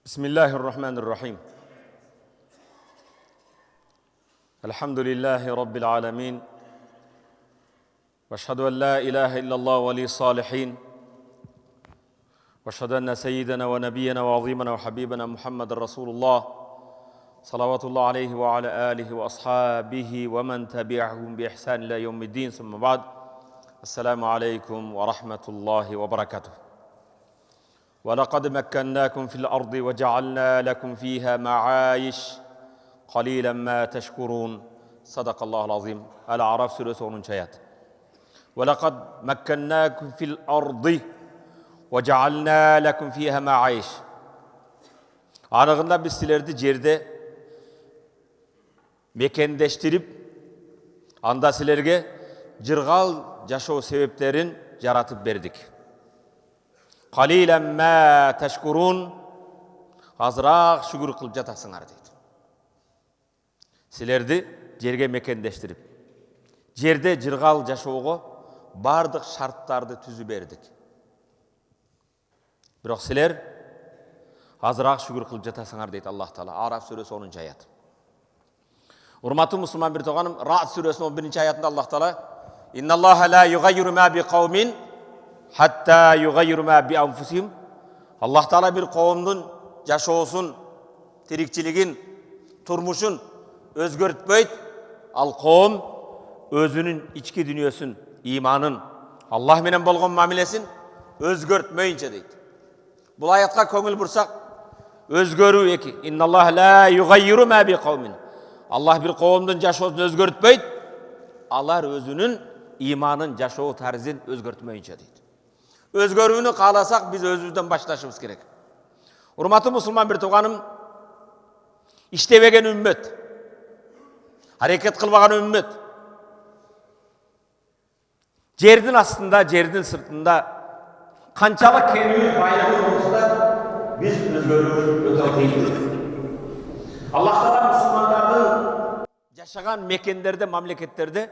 بسم الله الرحمن الرحيم الحمد لله رب العالمين واشهد ان لا اله الا الله ولي الصالحين واشهد ان سيدنا ونبينا وعظيمنا وحبيبنا محمد رسول الله صلوات الله عليه وعلى اله واصحابه ومن تبعهم باحسان الى يوم الدين ثم بعد السلام عليكم ورحمه الله وبركاته ولقد مكناكم في الأرض وجعلنا لكم فيها معايش قليلا ما تشكرون صدق الله العظيم. Al-Araf suresi 10. ayet. ولقد مكناكم في الأرض وجعلنا لكم فيها معايش. Anığında biz sizlerdi jerde mekendeştirip anda sizlerge jırgal жашоо себептерин жаратып бердик. Qalilan ma tashkurun, azıрақ şükür kılıp jatasыңар дейді. Силерди жерге мекендештирип, жерде жыргал жашоого бардык шарттарды түзүп бердик. Бирок силер азыраак шүгүр кылып жатасыңар дейт Аллах Таала. Арaf сүрөсү 10. аят. Урматтуу мусулман бир тууганым, Ra'd сүрөсүнүн 11. аятында Аллах Таала Инналлаха ла югаййиру ма биқаумин hatta yugayyiru ma bi anfusihim. Allah Taala bir kavimdin жашоосун, тирикчилигин, турмушун өзгөртпөйт. Ал кавим өзүнүн ички дүнүйөсүн, иманын, Аллах менен болгон мамилесин өзгөртмөйүнчө дейт. Бул аятка көңүл бурсак, өзгөрүү эки. Инналлаха ла югаййиру ма би кавмин. Аллах bir кавимдин жашоосун өзгөртпөйт. Алар өзүнүн иманын, жашоо тарзин өзгөртмөйүнчө дейт. Өзгөрүүнү кааласак биз өзүбүздөн башташыбыз керек. Урматтуу мусулман бир тууганым, иштебеген үммөт, аракет кылбаган үммөт, жердин астында, жердин сыртында канчалык кемибиз байлыгыбыз болсо да биз өзгөрүүбүз өтө кыйын. Аллах Таала мусулмандардын жашаган мекендерде, мамлекеттерде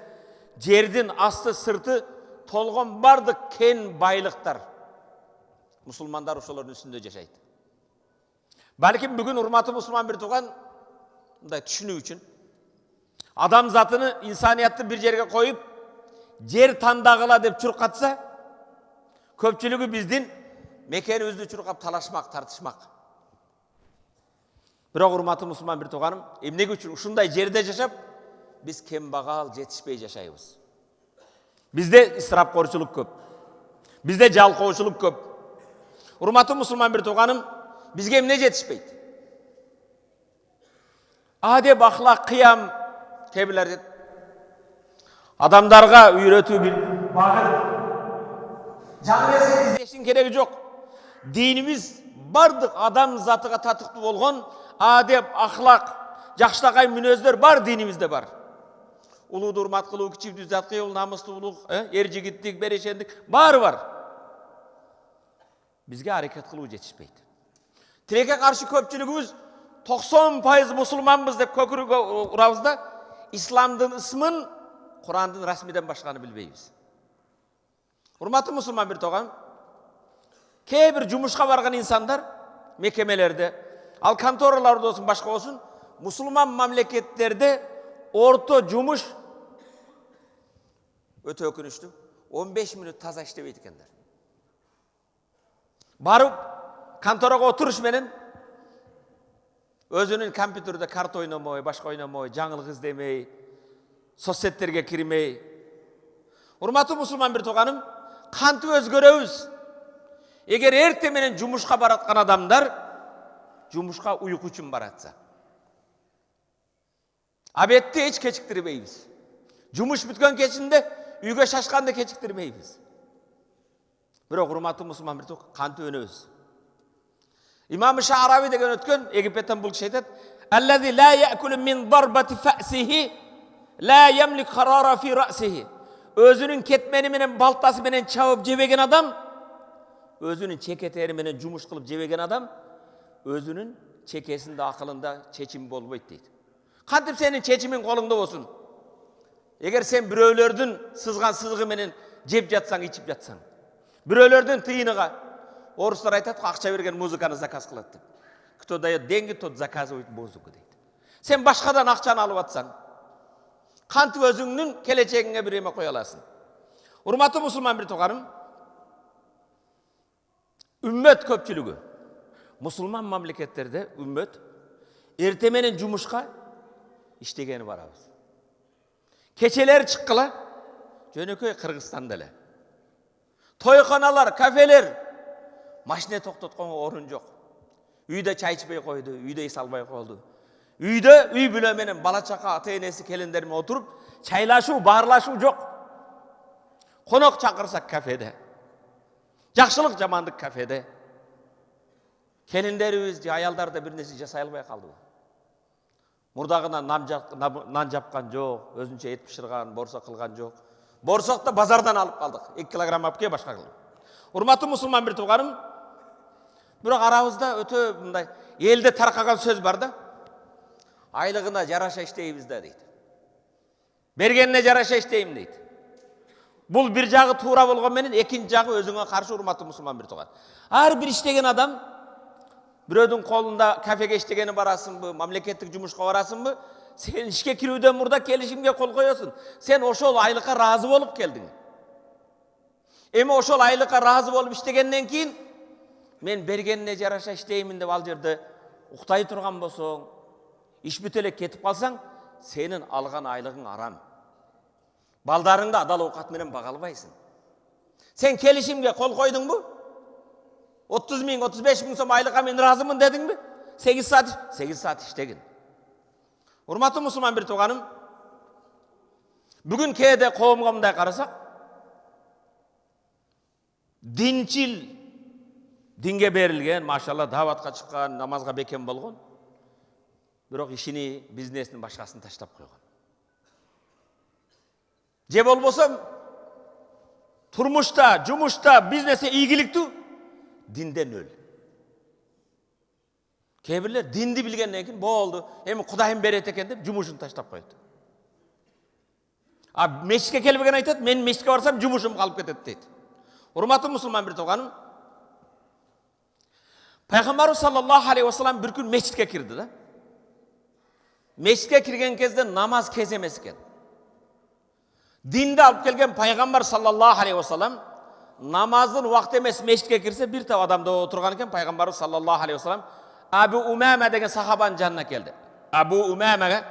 жердин асты, сырты толгон бардык кен байлыктар мусулмандар ошолордун үстүндө жашайт. Балким бүгүн урматтуу мусулман бир тууган мындай түшүнүү үчүн адам затыны, инсаниятты бир жерге коюп, жер тандагыла деп чуркатса, көпчүлүгү биздин мекенибизди чуркап талашмак, тартышмак. Бирок урматтуу мусулман бир тууганым, эмнеге үчүн ушундай жерде жашап биз кембагал, жетишпей жашайбыз? Bizde ısrapkorçuluk köp. Bizde жалкоочулук köp. Урматтуу мусулман бир тууганым, бизге эмне жетишпейт? Адеп, ахлак, кыям кебилер адамдарга үйрөтүү бир багыт. Жан берсе издештин кереги жок. Динибиз бардык адам затыга татыктуу болгон адеп, ахлак, жакшылакай мүнөздөр бар динибизде бар. Улууду урмат кылуу, кичиктүү иzzat кылуу, намыстуулук, эр жигиттик, берешендик баары бар. Бизге аракет кылуу жетишпейт. Тилекке каршы көпчүлүгүбүз 90% мусулманбыз деп көкүргө урабыз да, исламдын ысмын Курандын расмиден башканы билбейбиз. Урматтуу мусулман бир тууган, кээ бир жумушка барган инсандар мекемелерде, ал контораларда болсун, башка болсун, мусулман мамлекеттерде орто жумуш өтө өкүнүчтүү 15 мүнөт таза иштебейт экендер. Барып конторага отуруш менен өзүнүн компьютерде карта ойномой, башка ойномой, жаңылык издемей, соцсеттерге кирмей. Урматтуу мусулман бир тууганым, кантип өзгөрөбүз? Эгер эртең менен жумушка бараткан адамдар жумушка уйку үчүн баратса, абетти эч кечиктирбейбиз. Жумуш бүткөн кечинде үйгө шашканды кечиктирбейбиз. Бирок урматтуу мусулман бир тууган, кантип өнөбүз? Имам Шаарави деген өткөн Египеттен бул киши айтат: "Аллази ла яакулу мин дарбати фасихи ла ямлик карара фи расихи." Өзүнүн кетмени менен, балтасы менен чабып жебеген адам, өзүнүн чекетери менен жумуш кылып жебеген адам, өзүнүн чекесинде, акылында чечим болбойт дейт. Кантип сенин чечимиң колуңда болсун? Эгер сен бирөөлөрдүн сызган сызыгы менен жеп жатсаң, ичип жатсаң, бирөөлөрдүн тыйыныга, орустар айтат, акча берген музыканы заказ кылат деп. Кто дает деньги, тот заказывает музыку дейді. Сен башқадан ақшаны алып атсаң, қантып өзіңнің келешегіңе біреме қоя аласың. Урматтуу мұсылман бір туғаным, үммет көпчүлүгү, мұсылман мамлекеттерде үммет эрте менен жумушка иштегени барабыз. Кечелер чыккыла жөнөкөй Кыргызстанда эле. Тойканалар, кафелер машина токтотконго орун жок. Үйдө чай ичпей койду, үйдө эс албай калды. Үйдө үй бүлө менен бала чака, ата-энеси, келиндер менен отуруп, чайлашуу, баарлашуу жок. Конок чакырсак кафеде. Жакшылык жамандык кафеде. Келиндерибиз же аялдар да бир нерсе жасай албай калды. Мурдагынан нан жапкан жок, өзүнчө эт пиширган, борсок кылган жок. Борсокто базардан алып калдык. 2 килограмм алып кел башка кылып. Урматтуу мусулман бир тууганым, бирок арабызда өтө мындай элде таркаган сөз бар да. Айлыгына жараша иштейбиз да дейт. Бергенине жараша иштейм дейт. Бул бир жагы туура болгон менен экинчи жагы өзүңө каршы урматтуу мусулман бир тууган. Ар бир иштеген адам бирөөдүн колунда кафеге иштегени барасыңбы, мамлекеттик жумушка барасыңбы, сен ишке кирүүдөн мурда келишимге кол коесуң. Сен ошол айлыкка разы болуп келдиң. Эми ошол айлыкка разы болуп иштегенден кийин мен бергенине жараша иштеймин деп ал жерде уктай турган болсоң, иш бүтө эле кетип калсаң, сенин алган айлыгың арам. Балдарыңды адал оокат менен бага албайсың. Сен келишимге кол койдуңбу? 30 000, 35 000 сом айлыкка мен разымын дедиңби? 8 saat иштегин. Урматтуу мусулман бир тууганым, бүгүн кээде коомго мындай карасак, динчил, динге берилген, машалла даватка чыккан, намазга бекем болгон, бирок ишини, бизнесин башкасын таштап койгон. Же болбосо турмушта, жумушта, бизнесте ийгиликтүү, динден өл. Кээ бирлер динди билгенден кийин болду, эми Кудайым берет экен деп жумушун таштап коет. А мешитке келбеген айтат, мен мешитке барсам жумушум калып кетет дейт. Урматтуу мусулман бир тууганым, Пайгамбарыбыз саллаллаху алейхи вассалам бир күн мешитке кирди да. Мешитке кирген кезде намаз кез эмес экен. Динди алып келген пайгамбар саллаллаху алейхи вассалам намаздын убакыты эмес мешитке кирсе, бир топ адамда отурган экен. Пайгамбарыбыз саллаллаху алейхи вассалам Абу Умама деген сахабанын жанына келди. Абу Умамага: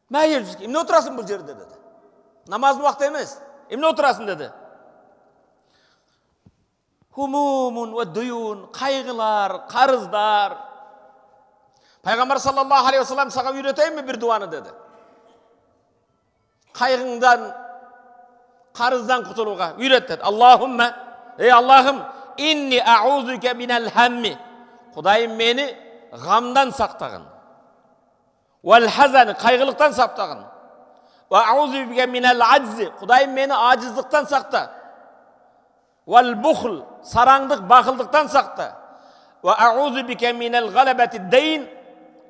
"Майыр, эмне отурасың бул жерде?" деди. "Намаздын убакыты эмес. Эмне отурасың?" деди. Хумумун ва дуюн, кайгылар, карыздар. Пайгамбар саллаллаху алейхи вассалам сага үйрөтөйүнбү бир дуаны деди. Кайгыңдан, карыздан кутулууга үйрөт деди. Аллахумма, ey Аллахым, inni a'uzuka minal hammi. Кудайым мени гамдан сактагын. Wal hazan, кайгылыктан сактагын. Wa a'uzu bika minal ajzi. Кудайым мени ажыздыктан сакта. Wal bukhl, сараңдык, бакылдыктан сакта. Wa a'uzu bika minal ghalabati ad-dayn.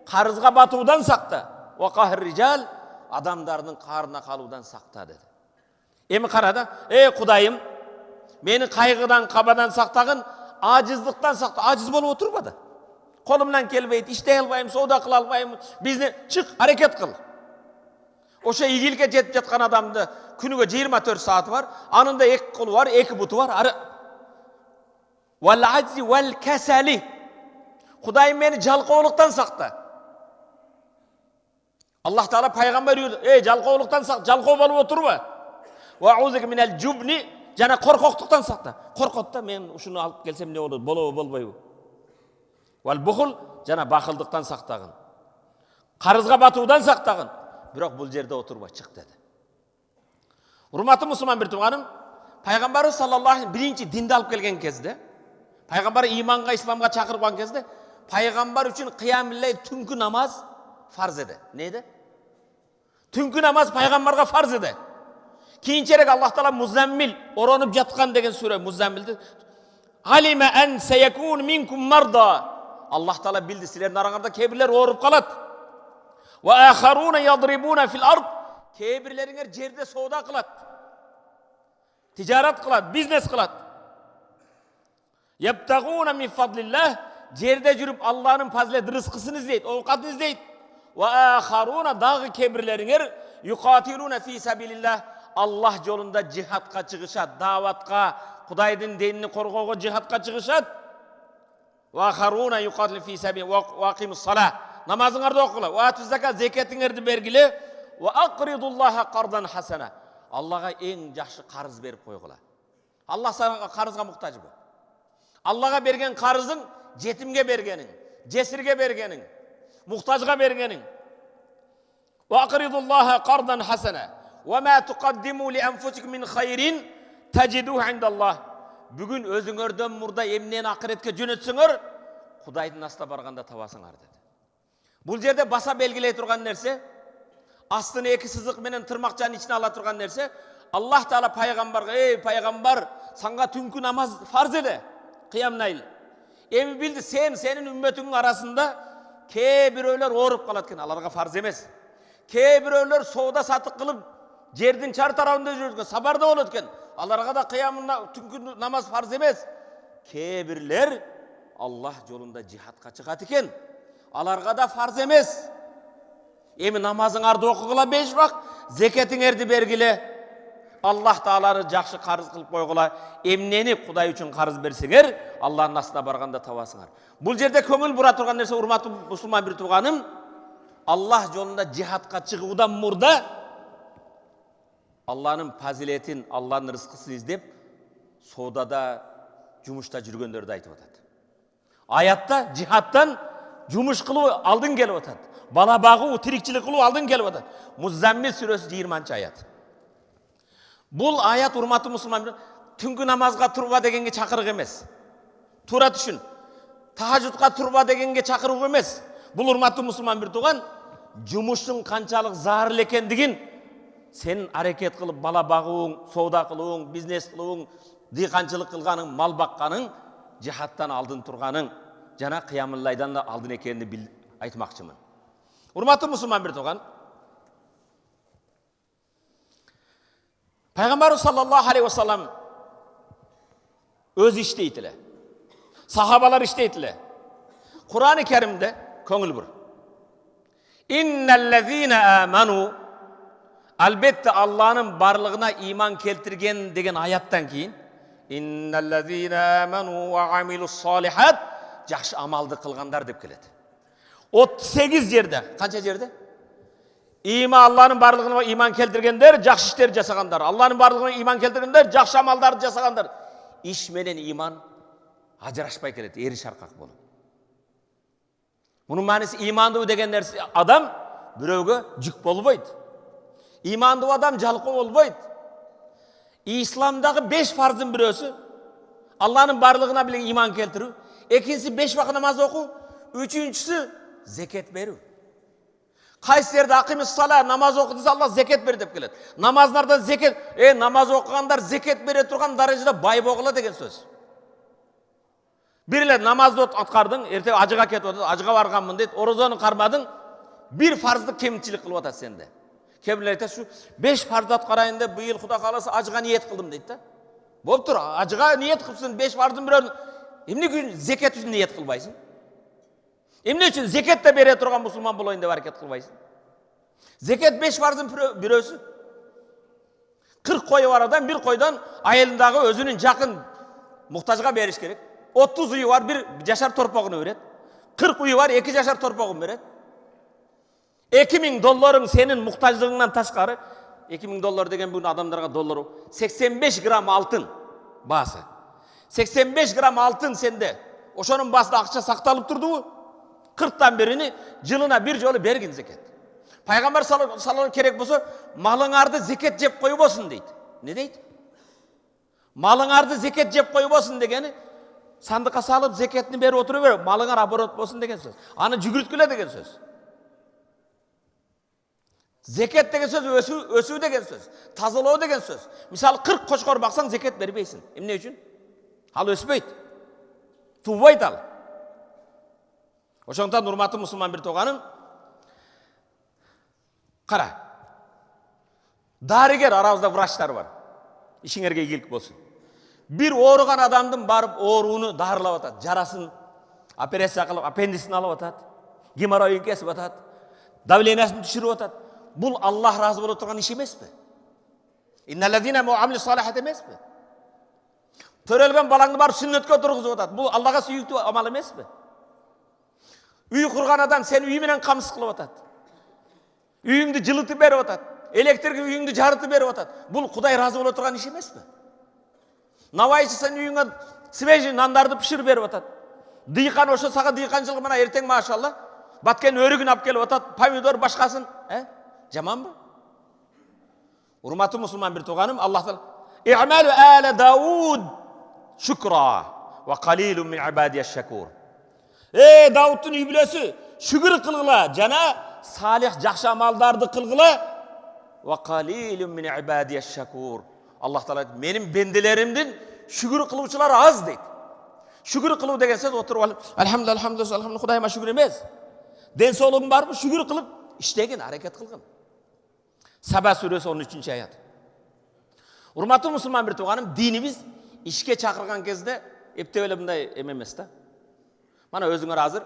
Карызга батуудан сакта. Wa qahr rijal, адамдардын карына калуудан сакта деди. Эми кара да, ey Кудайым, мени кайгыдан, кабадан сактагын, ажыздыктан сакта. Ажыз болуп отурбады. Колумдан келбейт, иштей албайм, соода кыла албайм, бизнес чык, аракет кыл. Ошо ийгиликке жетип жаткан адамды күнүгө 24 сааты бар, анында 2 колу бар, 2 буту бар. Wal ajzi wal kasali. Кудайым мени жалкоолуктан сакта. Аллах Таала пайгамбар үйрөтүп, жалкоолуктан сак, жалкоо болуп отурба. Wa a'uzuka minal jubni, жана коркоктуктан сакта. Коркот да, мен ушуну алып келсем эмне болот, болобу, болбойбу. Wal bukhl, жана бакылдыктан сактагын. Карызга батуудан сактагын. Бирок бул жерде отурба, чык деди. Урматтуу мусулман бир тууганым, пайгамбарыбыз саллаллаху алейхи биринчи динди алып келген кезде, пайгамбар иманга, исламга чакырган кезде, пайгамбар үчүн кыямиллей түнкү намаз фарз эди. Не эди? Түнкү намаз пайгамбарга фарз эди. Кийинчерээк Аллах Таала Музаммил, оронуп жаткан деген сүрө Музаммилди алима ан саякун минкум марда. Аллах Таала билди, силердин араңарда кээ бирлер ооруп калат. Ва ахаруна ядрибуна фил ард. Кээ бирлериңер жерде соода кылат. Тижарат кылат, бизнес кылат. Ябтагуна мин фадлиллах. жерде жүрүп Алланын фазилет рызкысын издейт, оокатын издейт. Ва ахаруна дагы кебирлериңер юкатилуна фи сабилилlah, Аллах жолунда жихадка чыгышат, даватка, Кудайдын динин коргоого жихадка чыгышат. Ва ахаруна юкатилу фи сабилилlah ва акимус салат, намазыңарды окугула, ва ату закат, зекетиңерди бергиле, ва акридуллаха кардан хасана, Аллага эң жакшы карыз берип койгула. Аллах сага карызга муктаж бул. Аллага берген карызың жетимге бергениң, жесирге бергениң, muhtaçga bergenin. Ve akridullaha qardan hasana. Ve ma tuqaddimu li enfusikum min hayrin tajiduhu indallah. Bugün özüңөрдөн murda emneni ahiretke jönөтсөңөр, Kudayдын астына барганда табасыңар dedi. Бул жерде баса белгилей турган нерсе, астын эки сызык менен тырмакчанын ичине ала турган нерсе, Аллах Таала пайгамбарга: "Ey пайгамбар, сanga түнкү намаз фарз эле, кыям найл. Эми билди, senin ümmetиңин арасында кээ-бирөөлөр ооруп калат экен, аларга фарз эмес. Кээ-бирөөлөр соода сатык кылып, жердин чар тарабында жүрөт экен, сабарда болот экен, аларга да кыямында түнкү намаз фарз эмес. Кээ-бирлер Аллах жолунда жихадка чыгат экен, аларга да фарз эмес. Эми намазыңарды окугула 5 убак, зекетиңерди бергиле. Аллах Тааланы жакшы карыз кылып койгула. Эмнени Кудай үчүн карыз берсеңер, Аллахтын астына барганда табасыңар. Бул жерде көңүл бура турган нерсе, урматтуу мусулман бир тууганым, Аллах жолунда жихадка чыгуудан мурда Алланын фазилетин, Алланын рызкысын издеп, соодада, жумушта жүргөндөрдү айтып атат. Аятта жихадтан жумуш кылуу алдын келип атат. Бала багуу, тирикчилик кылуу алдын келип атат. Музаммил сүрөсү 20-аят. Бул аят, урматтуу мусулман, түнкү намазга турба дегенге чакырык эмес. Тура түшүн. Тахажжудка турба дегенге чакыруу эмес. Бул, урматтуу мусулман бир тууган, жумуштун канчалык зарыл экендигин сен аракет кылып бала багууң, соода кылууң, бизнес кылууң, дыйканчылык кылганың, мал бакканың, жихадтан алдын турганың, жана кыямыллайдан да алдын экенин айтмакчымын. Урматтуу мусулман бир тууган, Пайгамбарыбыз саллаллаху алейхи ва саллам өз иштейт эле. Сахабалар иштейт эле. Кур'ан-ы Керимде көңүл бур. Инналлазина аману, албетте Алланын барлыгына иман келтирген деген аяттан кийин, инналлазина аману ва амилус салихат, жакшы амалды кылгандар деп келет. 38 жерде, канча жерде? Алланын барлыгына иман келтиргендер, жакшы иштер жасагандар. Алланын барлыгына иман келтиргендер, жакшы амалдарды жасагандар. Иш менен иман ажырашпай келет, эри шаркак болуп. Мунун мааниси, имандуу деген нерсе, адам бирөөгө жүк болбойт. Имандуу адам жалкоо болбойт. Исламдагы 5 фарздын бирөөсү Алланын барлыгына биле иман келтирүү, экинчиси 5 вакыт намаз окуу, үчүнчүсү зекет берүү. Кайсы жерде акимис сала, намаз оку десе, Аллах зекет бер деп келет. Намаздардан зекет, намаз окугандар зекет бере турган даражада бай болгула деген сөз. Бир эле намазды аткардың, эртең ажыга кетип атат, ажыга барганмын дейт, орозону кармадың, бир фарзды кемчилик кылып атат сенде. Кемилер айтат, şu 5 фарзды аткарайын деп быйыл Кудай кааласа ажыга ниет кылдым дейт да. Болуптур, ажыга ниет кылсың, 5 фарздын бирөөнү эмне үчүн зекет үчүн ниет кылбайсың? Эмне үчүн зекетте бере турган мусулман болоюн деп аракет кылбайсың? Зекет 5 фарздын бирөөсү. 40 кою бар адам, бир койдон айылындагы өзүнүн жакын муктажга бериш керек. 30 уyu var, 1 жашар торпогуну берет. 40 уyu var, 2 жашар торпогун берет. $2000 сенин муктаждыгыңнан ташкары, $2000 деген бүгүн адамдарга доллар 85 грамм алтын баасы. 85 грамм алтын сенде. Ошонун баасында акча сакталып турдубу? 40тан бирини жылына бир жолу бергин зекет. Пайгамбар саллаллаху керек болсо, малыңарды зекет жеп койбосун дейт. Не дейт? Малыңарды зекет жеп койбосун дегени, сандыкка салып зекетini берип отура бер, малыңар оборот болсун деген сөз. Аны жүгүрткүлө деген сөз. Зекет деген сөз өсүү деген сөз, тазалоо деген сөз. Мисалы 40 кошкор баксаң зекет бербейсиң. Эмне үчүн? Ал өспөйт. Туубайт ал. Ошондон урматтуу мусулман бир тууганым, кара. Дарыгер, арабызда врачтар бар. Ишиңерге ийгилик болсун. Бир ооруган адамдын барып ооруну дарылап атат, жарасын операция кылып аппендисин алып атат, геморройын кесип атат, давлениясын түшүрүп атат. Бул Аллах разы боло турган иш эмеспи? Инналлазина муамилу салихат эмеспи? Төрөлгөн балаңды барып сүннөткө тургузуп атат. Бул Аллага сүйүктүү амал эмеспи? Үй курган адам сени үй менен камсыз кылып атат. Үйүңдү жылытып берип атат. Электрге үйүңдү жарытып берип атат. Бул Кудай разы боло турган иш эмеспи? Навайчы сен үйүңө свежий нандарды пиширип берип атат. Дыйкан ошо сага дыйканчылык мына эртең машалла баткен өрүгүн алып келип атат, помидор башкасын, жаманбы? Урматтуу мусулман бир тууганым, Аллах Таала "И'малу ала Дауд шукра ва калилун мин ибадияш шакур". Дауттун үй бүлөсү шүгүр кылгыла жана салих жакшы амалдарды кылгыла. Ва калилун мин ибадияш шакур. Аллах Таала менин бенделеримдин шүгүр кылуучулары аз дейт. Шүгүр кылуу деген сөз отуруп алып, алхамдулилlah, Кудайыма шүгүр эмес. Ден соолугум барбы? Шүгүр кылып иштеген, аракет кылгын. Саба сүрөсү 13-аят. Урматтуу мусулман бир тууганым, динибиз ишке чакырган кезде эптеп эле мындай эмес да. Мана өзүңөр азыр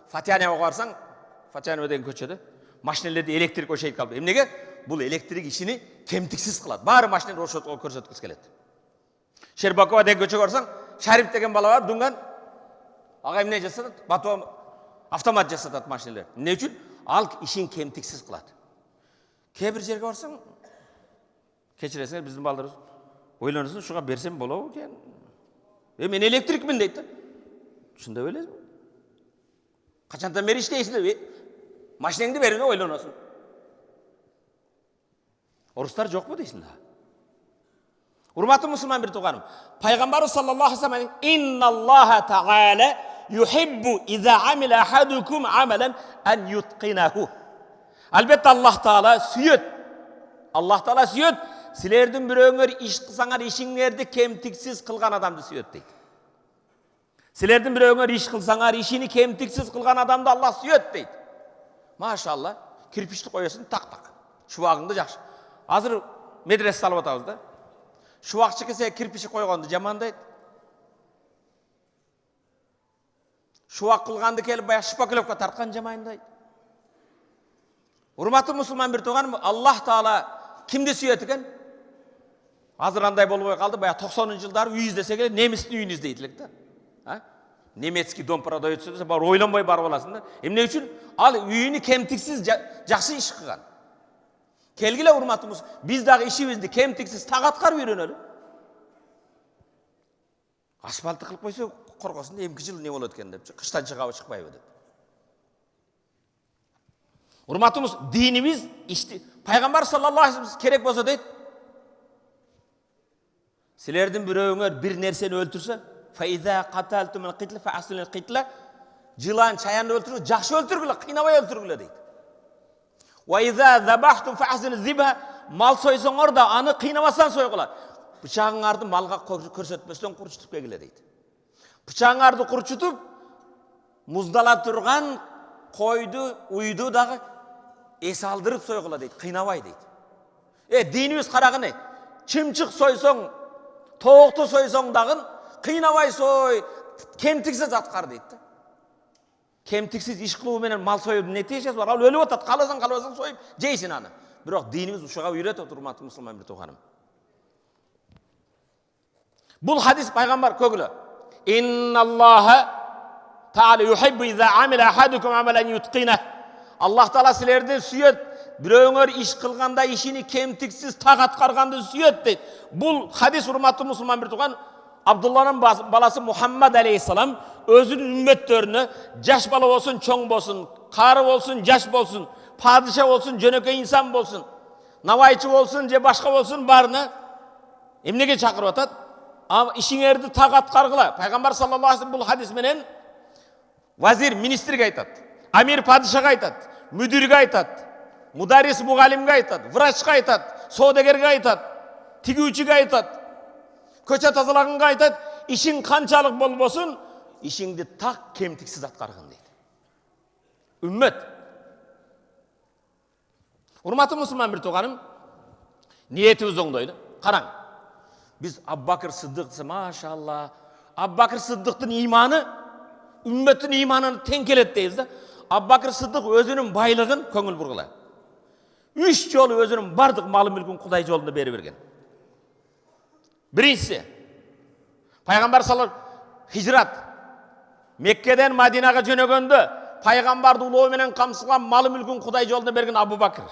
Фатиянияга барсаң, Фатиянова деген көчөдө машинелерди электрик ошойт калды. Эмнеге? Бул электрик ишини кемтиксиз кылат. Баары машинелер ошого көрсөткүсү келет. Шербакова деген көчөгө барсаң, Шариф деген бала бар, дунган. Ага эмне жасатат? Батуа автомат жасатат машинелер. Эмне үчүн? Ал ишин кемтиксиз кылат. Кээ бир жерге барсаң, кечиресиңер, биздин балдарыбыз ойлоносун, шуга берсем болобу экен. Мен электрикмин дейт да. Ушундай ойлойсуң. Качантан бери иштейсиңер? Машинеңди берип ойлоносуң. Орустар жокпу дейсиң да. Урматтуу мусулман бир тууганым, пайгамбарыбыз саллаллаху алейхи ва саллям инналлаха таала юхиббу иза амила ахадукум амалан ан юткинаху. Албетте Аллах Таала сүйөт. Аллах Таала сүйөт. Силердин бирөөңөр иш кылсаңар, ишиңерди кемтиксиз кылган адамды сүйөт дейт. Силердин бирөөңөр иш кылсаңар, ишини кемтиксиз кылган адамды Аллах сүйөт дейт. Машалла, кирпичти коесуң, так-так. Шубагыңды жакшы. Азыр медресе салып атабыз да. Шубакчы келсе кирпичи койгонду жамандайт. Шубак кылганды келип баягы шпаклевка тарткан жамандайт. Урматтуу мусулман бир тууганым, Аллах Таала кимди сүйөт экен? Азыр андай болбой калды, баягы 90-жылдары үй издесе келе немистин үйүн издейт элек да. Немецкий дом продается десе, бар ойлонбой барып аласың да. Эмне үчүн? Ал үйүнү кемтиксиз жакшы иш кылган. Келгиле урматтуу мусулман, биз дагы ишибизди кемтиксиз так аткарып үйрөнөлү. Асфальтты кылып койсо, коркосун, эмки жыл не болот экен деп, кыштан чыгабы чыкпайбы деп. Урматтуу мусулман, динибиз ишти пайгамбар саллаллаху алейхи ва саллям керек болсо дейт. Силердин бирөөңөр бир нерсени өлтүрсө, фаиза каталтумул китла фаасунул китла, жылан чаянды өлтүрүп, жакшы өлтүргүлө, кыйнабай өлтүргүлө дейт. Ва иза забахтум фаасунул зибха, мал сойсоңор да аны кыйнабастан сойгула. Бычагыңарды малга көрсөтпөстөн курчутуп келгиле дейт. Бычагыңарды курчутуп, муздала турган койду, уйду дагы эс алдырып сойгула дейт, кыйнабай дейт. Динибиз карагыны, чымчык сойсоң, тоокто сойсоң дагы кыйнабай сой, кемтиксиз аткар дейт да. Кемтиксиз иш кылуу менен мал союудун нетижеси бар. Ал өлүп атат, калбасаң союп жейсиң аны. Бирок динибиз ушуга үйрөтөт, урматтуу мусулман бир тууганым. Бул хадис пайгамбар көгүлө. Инналлаха таала юхиббу иза амила ахадукум амалан юткина. Аллах Таала силерди сүйөт. Бирөөңөр иш кылганда ишини кемтиксиз так аткарганды сүйөт дейт. Бул хадис урматтуу мусулман бир тууган Абдулланын баласы Мухаммад алейхиссалам өзүнүн үммөттөрүнө жаш бала болсун, чоң болсун, кары болсун, жаш болсун, падыша болсун, жөнөкөй инсан болсун, навайчы болсун же башка болсун, баарына эмнеге чакырып атат? Ишиңерди так аткаргыла. Пайгамбар саллаллаху алейхи ва саллям бул хадис менен вазир, министрге айтат, амир падышага айтат, мүдүргө айтат, мударрис мугалимге айтат, врачка айтат, соодагерге айтат, тигүүчүгө айтат, көчө тазалаганга айтат, ишиң канчалык болбосун, ишиңди так кемтиксиз аткаргын дейт. Үммөт. Урматтуу мусулман бир тууганым, ниетибиз оңдойду. Караң. Biz Abu Bakr Sıddık, maşallah. Abu Bakr Sıddık'ın imanı ümmetin imanını tenkelet deymiz da. Abubakir Sıddık özünün baylığın köngül burgula. 3 jolu özünün bardık malı mülkün Kuday jolunda beri bergen. Birincisi, Peygamber sallallahu hicrat. Mekke'den Madinaga jönögöndө Peygamberdi uloo menen kamsılan malı mülkün Kuday jolunda bergen Abubakir.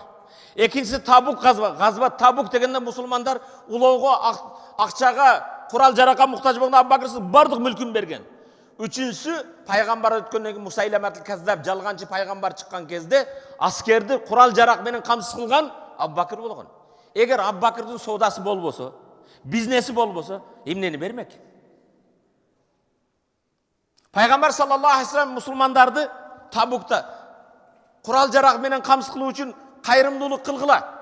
Ekinchisi Tabuk gazva Tabuk degende musulmanlar ulooga akçaga kural jaraka muhtaç bolgan Abubakir Sıddık bardık mülkün bergen. Üçüncüsü Peygamber ötköndөн kийин Musaylimatul Kazzab жалганчы Peygamber çıkkan kezde askerdi kural jarak menen kamsız kılgan Abubakir bolgon. Eger Abubakir'din sodası bolboso, biznesi bolboso, emneni bermek? Peygamber sallallahu aleyhi ve sellem musulmandardı Tabukta kural jarak menen kamsız kılуу üçün kayrımdуулuk kılgıla.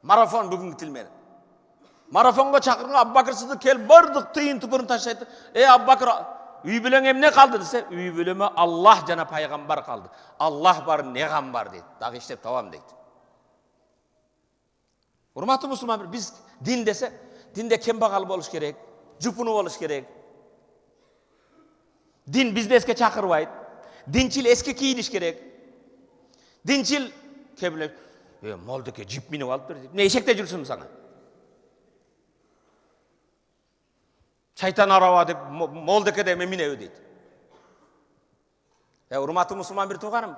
Marafon bugünkü til menen. Marafonga çakırgan Abubakir Sıddık kel bardık tıyın tıpırın taşaydı. Abubakir üy bilen emne kaldı dese, üy bileme Allah jana Peygamber kaldı. Allah var, negam var deydi. Dağı işlep tavam deydi. Urmatlı musulman, biz din dese, dinde kembagал boluş gerek, jupunu boluş gerek. Din bizde eske çakırbaydı. Dinçil eski kiyiniş gerek. Dinçil kebile, moldeke jip minip alıp berdi. Ne eşekte жүрсүң sana? Şeytan araba dep moldekede meminevi deydi. Urmatlı musulman bir tuğanım.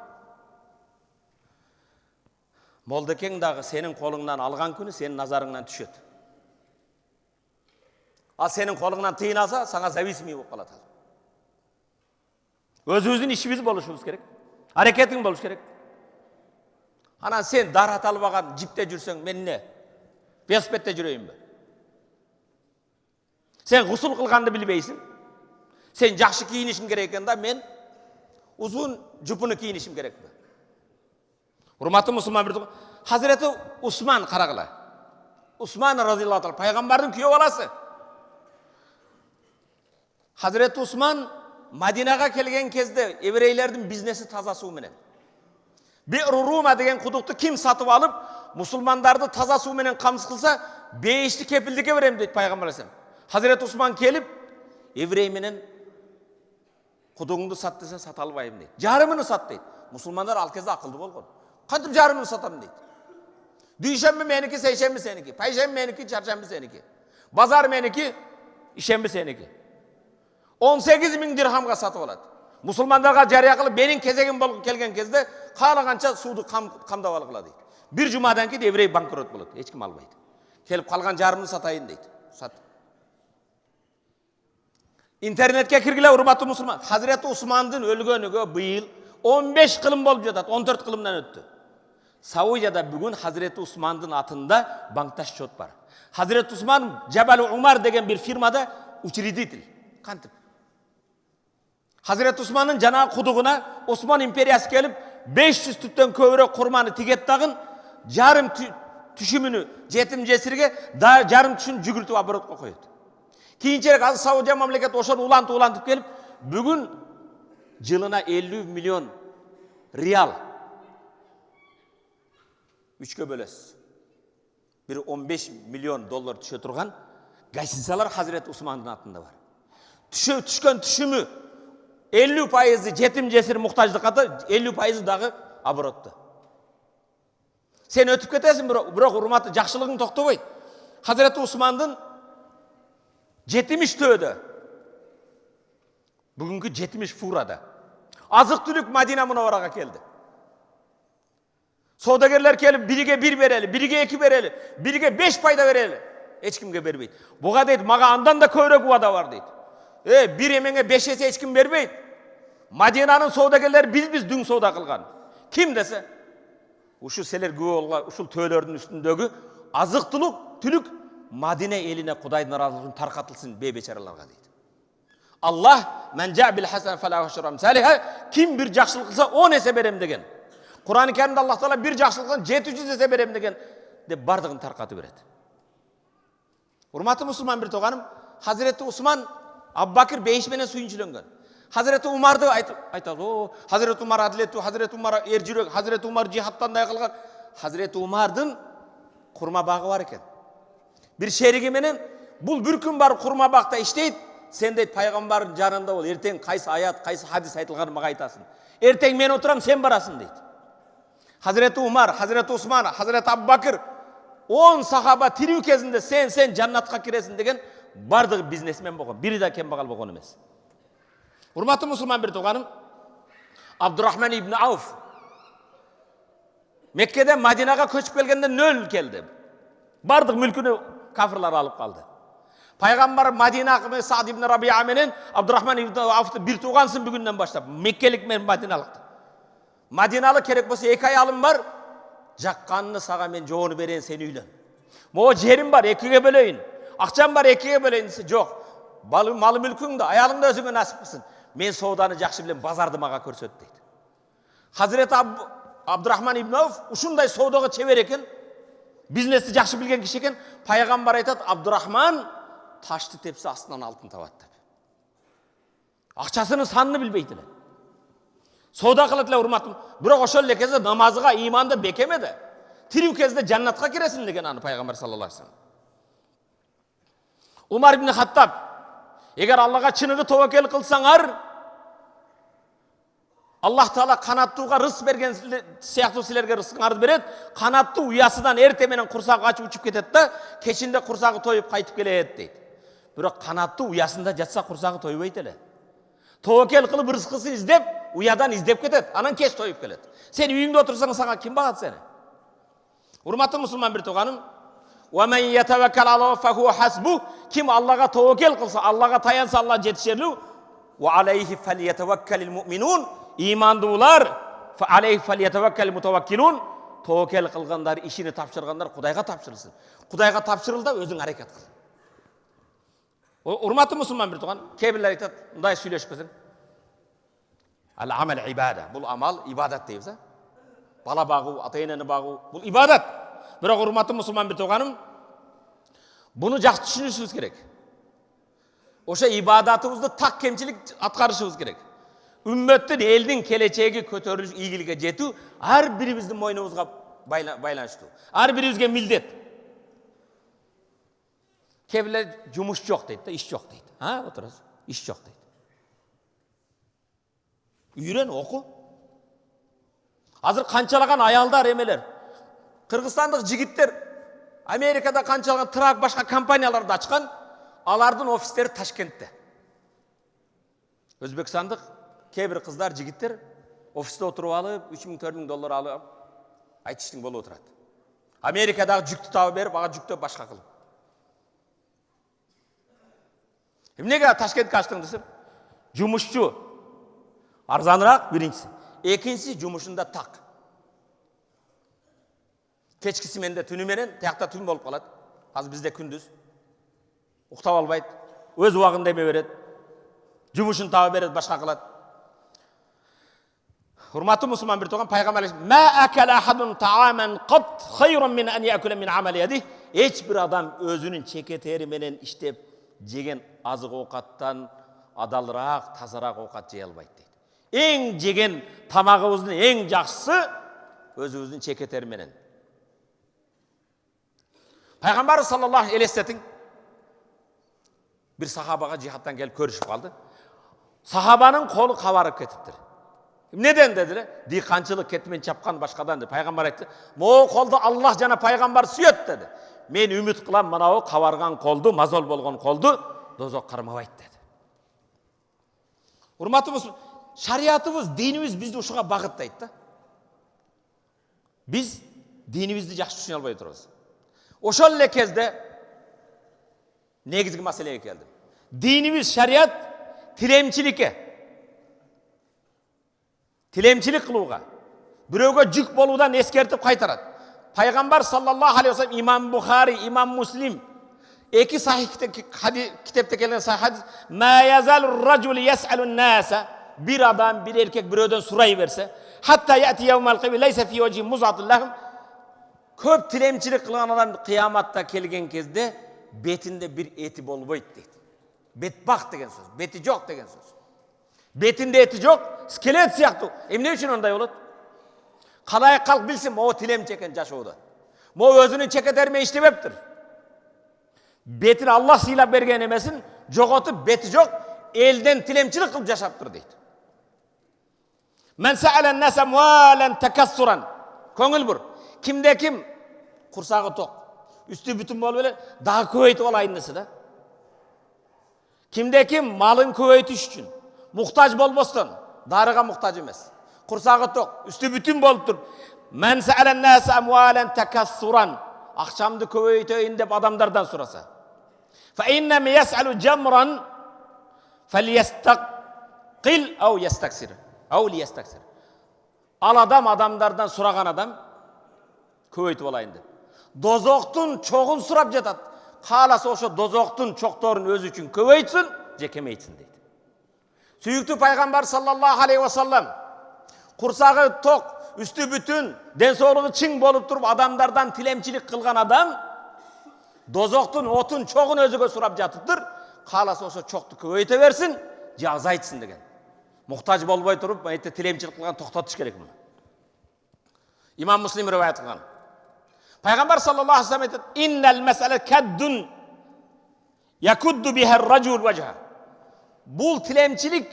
Moldekeң dagı senin kolundan algan günü senin nazarыңdan düşet. Al senin kolundan tıyın alsa sana зависимый болып қалады. Özümüzün işimiz boluşumuz gerek. Hareketin boluş gerek. Ana sen darat albagan jipte жүрсөң men ne? Velosipedde жүрeyim mi? Sen gusul kılgandı bilbeysin. Sen jakşı kiyinişin gerek eкен da men uzun jupunu kiyinişim gerek mi? Urmatlı musulman bir Hazreti Osman karagıla. Osman razıyallahu anh Peygamberдің kүйөө balası. Hazreti Osman Madinaga kelgen kezde evreylerдің biznesi taza suu menen. Bir Ruma degen kuduktu kim satıp alıp musulmandardı taza suu menen kamsız kılsa 5'li kepildike verem deydi Peygamber aleyhisselam. Hazreti Osman kelip evrey menen kuduğundu sat dese sata albayım deydi. Jarımını sat deydi. Musulmanlar al kezde akıldı bolgon. Kantip jarımını satam deydi. Düşenbi meniki, seyşenbi seniki. Payşenbi meniki, çarşenbi seniki. Bazar meniki, işenbi seniki. 18.000 dirhamga satıp aladı. Musulmanlarga jarıya kılıp benim kezegim bolup kelgen kezde kalagança suudu kamdap algıla deydi. Bir jumadan keyin evrey bankrot bolot. Hiç kim albaydı. Kelip kalgan jarımını satayın deydi. Sat. İnternetke kirgile urmatlı musulman. Hazreti Osman'dın ölgönügө bıyıl 15 kılım bolup jatat, 14 kılımdan öttü. Saudiyada bugün Hazreti Osman'dın atında banktaş şot var. Hazreti Osman Jebel Umar degen bir firmada учредитель. Kantip. Hazreti Osman'ın jana kuduğuna Osman imperiyası gelip 500 tüpten köbürök kurmanı tiget tagın jarım tüşümünü jetim jesirge jarım tüşün жүгүртүп оборотко коёт. Kiyinçerek az Saudiya mamleket oşan ulantıp gelip bugün yılına 50 milyon riyal 3'e bölesiz. Bir 15 milyon dolar düşe turgan gazeteciler Hazreti Osman'ın atında var. Düşken tüşümü 50% jetim jesir muhtaçlık atı 50% dağı aborottu. Sen ötüp ketesin biroq urmatı jakşılığın toktoboyt. Hazreti Osman'dın jetimiş töödө. Bugünkü jetimiş furada. Azık tülük Madina Munawwaraga keldi. Sodagerler kelip birige 1 bereli, birige 2 bereli, birige 5 payda bereli. Hiç kimge berbeydi. Buga deydi, maga andan da köyrek uada var deydi. Bir emenge 5 ese hiç kim berbeydi. Madinanın sodagerleri biz dün soda kılgan. Kim dese? Uşu seler güve olga, uşul töölördün üstündögü azık tülük Madine eline Kuday'ın razılığını tarkatılsın beçaralarga deydi. Allah men ca bil hasan felahu aşru amsalha kim bir jakşılık kılsa 10 ese berem degen. Kur'an-ı Kerim'de Allah Teala bir jakşılıktan 700 ese berem degen de bardığın tarkatı beredi. Urmatlı musulman bir toğanım Hazreti Osman Abubakir beyişmene suyunçulungan. Hazreti Umar'dı aytады. O Hazreti Umar adiletli, Hazreti Umar erjürek, Hazreti Umar cihattan da kılgan. Hazreti Umar'dın kurma bağı var eken. Bir şerigi menen bul bir gün bar kurma bakta işteydi. Sen deyт пайғамбардың жанында бол, ертең қайсы аят, қайсы хадис айтылғанын маған айтасың. Ертең мен отырам, сен барасың дейді. Хазіреті Умар, Хазіреті Усман, Хазіреті Абу Бакр 10 сахаба тирүү кезінде сен жаннатқа кіресің деген бардығы бизнесмен болған, бири да кембағал болған емес. Урматты мұсылман бір туғаным, Абдурахман ибн Ауф Меккеден Мадинаға көшіп келгенде 0 келді. Бардық мүлкіні кафырлар алып қалды. Пайғамбар Мадинаға Саад ибн Рабиа менен Абдурахман ибн Ауфты бір туғансын бүгіннен баштап, Меккелік мен Мадиналықты. Мадиналы керек болса 2 ай алым бар, жаққанны саға мен жоғыны берейін, сен үйлен. Мо жерім бар, 2-ге бөлейін. Ақшам бар, 2-ге бөлейін десе, жоқ. Малы мүлкіңді, аялыңды өзіңе насып қылсын. Мен соуданы жақсы білем, базарды маға көрсет дейді. Хазіреті Абдурахман ибн Ауф ушундай саудаға чебер екен, бизнесті жақсы білген кіші екен. Пайғамбар айтады, Абдурахман ташты тепсе астынан алтын табады деп. Ақшасының санын білбейді. Сауда қылатылар урматым. Бірақ ошол эле кезде намазға, иманды бекемеді. Тирүү кезде жаннатқа кіресің деген аны пайғамбар саллаллаху алейхи вассалам. Умар ибн Хаттаб, егер Аллаға чыныгы тәуекел қылсаңар, Аллах Таала қанаттууга рызық берген сияқты силерге рызығыңарды береді. Қанаттуу уясыдан ерте менен құрсағы ачып учуп кетеді да, кешінде құрсағы тойып қайтып келеді дейді. Бірақ қанаттуу уясында жатса құрсағы тойбойт эле. Тәуекел қылып рызқысын издеп, уядан издеп кетеді, анан кеш тойып келеді. Сен үйіңде отырсаң, саған ким багат сени? Урматты мұсылман бір туғаным, وَمَنْ يَتَوَكَّلْ عَلَى اللَّهِ فَهُوَ حَسْبُهُ. Ким Аллаға тәуекел қылса, Аллаға таянса, Алла жетішерлүү. وَعَلَيْهِ فَلْيَتَوَكَّلِ الْمُؤْمِنُونَ. Имандуулар, فَعَلَيْهِ فَلْيَتَوَكَّلِ الْمُتَوَكِّلُونَ. Тәуекел қылғандар, ишini тапшырғандар Құдайға тапшырылсын. Құдайға тапшырылда өзің әрекет қыл. Урматты мұсылман бір туған, кейбірлер айтады, мындай сөйлешіп кетсең. Ал-амал ибада. Бұл амал ибадат дейміз. Бала бағу, ата-енені бағу, бұл ибадат. Бірақ урматты мұсылман бір туғаным, бұны жақсы түсінішіміз керек. Оша ибадатымызды так кемшілік атқарышымыз керек. Үмметтің елдің келечегі көтеріліш игіліге жету әр біріміздің мойнымызға байланышты. Әр бірімізге милдет. Кейбірлер жұмыс жоқ дейді, іш жоқ дейді. Отырасыз, іш жоқ дейді. Үйрен, оқу. Азыр қанчалаған аялдар емелер. Қырғызстандық жігіттер Америкада қанчалаған трак башқа компанияларды ашқан, алардың офистері Ташкентте. Өзбекстандық кейбір қыздар, жігіттер офисте отырып алып, 3000-4000 доллар алып, айтыштың болып отырады. Америкадағы жүкті тауып беріп, аға жүкті башқа қылып. Неге Ташкентке аштың десем? Жұмысшы арзанырақ біріншісі. Екіншісі жұмысында так. Кешкісі менде түні менен, таяқта түн болып қалады. Қазір бізде күндіз. Ұқтап албайды. Өз уағын деме береді. Жұмысын тауып береді, башқа қылады. Hurmatlı Müslüman bir toğan Peygamber "Ma akala ahadun ta'aman qat hayrun min an ya'kula min amali yadihi." Hiç bir adam özünün çeketeri menen iştep jegen azık ovqattan adalыраак, тазараак ovqat жей албайт дейт. Эң жеген тамагыбыздын эң жакшысы өзүбүздүн чекетери менен. Пайгамбар саллаллаху алейхи вассалам bir сахабага жихаттан келип көрүшүп калды. Сахабанын колу кабарып кетиптир. Neden dediler? Dikançılık ketmen çapkan başkadan dedi. Peygamber aytты. Mo koldu Allah jana peygamber suyet dedi. Men ümit kılam mana o kavargan koldu, mazol bolgon koldu, dozok karmabayt dedi. Hurmatımız, şariatımız, dinimiz bizdi uşuğa bagıttaydı da. Biz dinimizdi жақсы түсіне албай тұрмыз. Ошол эле кезде негизги маселеге келдим. Dinimiz, şariat tilemçilikке. Tilemçilik kılууга, бирөөгө жүк болуудан эскертип кайтарат. Пайгамбар саллаллаху алейхи вассалам, имам Бухари, имам Муслим эки сахih kitepte kelген sahih hadis "Ma yazalur racul yes'alun nasa" bir adam bir erkek birөөдөн сурай берсе, hatta yati yawmal qiyamah laysa fi wajhi muz'atun lahum. Көп tilemçilik kılgan adam kıyamatta kelgen кезде betinde bir eti bolboyt deydi. Betbak деген söz, beti жоқ деген söz. Betinde eti жоқ, skelet сияқты. Эмне үчүн ондай болот? Калай калк билсин, о тилем чекен жашоодо. Мо өзүнүн чекетериме иштебептир. Бетин Аллах сыйлап берген эмесин, жоготуп бети жок элден тилемчилик кылып жашаптыр дейт. Мен саалан наса муалан такассуран. Көңүл бур. Кимде ким курсагы ток, үстү бүтүн болуп эле дагы көбөйтүп алайын десе да. Кимде ким малын көбөйтүш үчүн муктаж болбостон, дарыга муктаж эмес. Курсагы ток, үстү бүтүн болуп туруп, мен саалан наса муалан такассуран. Акчамды көбөйтөйүн деп адамдардан сураса. Fa inna yas'alu jamran falyastaqil aw yastaksir. Aw liyastaksir. Ал адам адамдардан сураган адам көбөйтүп алайын деп. Дозоктун чогун сурап жатат. Кааласа ошо дозоктун чокторун өзү үчүн көбөйтсүн, же кемейтсин дейт. Сүйүктүү пайгамбар саллаллаху алейхи ва саллам курсагы ток, үстү бүтүн, ден соолугу чың болуп туруп адамдардан тилемчилик кылган адам дозоктун отун чогун өзүгө сурап жатыптыр. Кааласа ошо чокту көбөйтө берсин, же азайтсын деген. Муктаж болбой туруп, айтты тилемчилик кылган токтотуш керек муну. Имам Муслим риваят кылган. Пайгамбар саллаллаху алейхи ва саллам айтат: "Иннал мас'ала каддун якудду биха ар-раджул вajha." Бул тилемчилик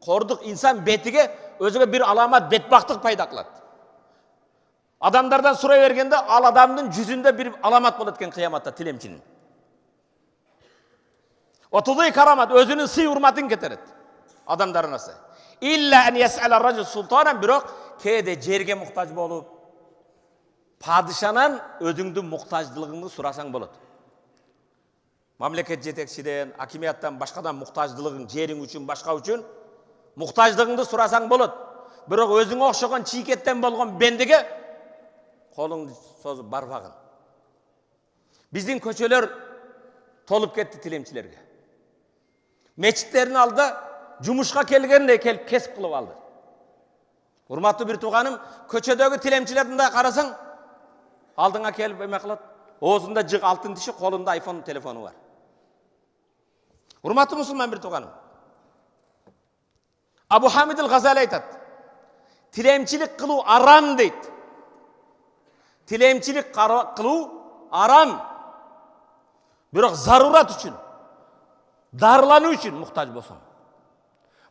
кордук инсан бетиге өзүгө бир аламат бетбактык пайда кылат. Адамдардан сурай бергенде ал адамдын жүзүндө бир аламат болот экен кыяматта тилемчилик. Отузай карамат өзүнүн сый урматын кетерет адамдар арасы. Илля ан яс'ала ар-раджул султанан, бирок кээде жерге муктаж болуп, падышанан өзүңдүн муктаждылыгыңды сурасаң болот. Мамлекет жетекчиден, акимияттан, башкадан муктаждылыгың, жериң үчүн, башка үчүн муктаждыгыңды сурасаң болот. Бирок өзүңө окшогон чийкеттен болгон бендиге колуңду созуп барбагын. Биздин көчөлөр толуп кетти тилемчилерге. Мечиттердин алдында жумушка келгендей келип кесип кылып алды. Урматтуу бир тууганым, көчөдөгү тилемчилердин да карасаң, алдыңа келип эме кылат. Оозунда жык алтын тиши, колунда айфон телефону бар. Урматтуу мусулман бир тууганым, Абу Хамид ал-Газали айтат: тилемчилик кылуу арам дейт. Тилемчилик кылуу арам. Бирок зарурат үчүн, дарылануу үчүн муктаж болсоң.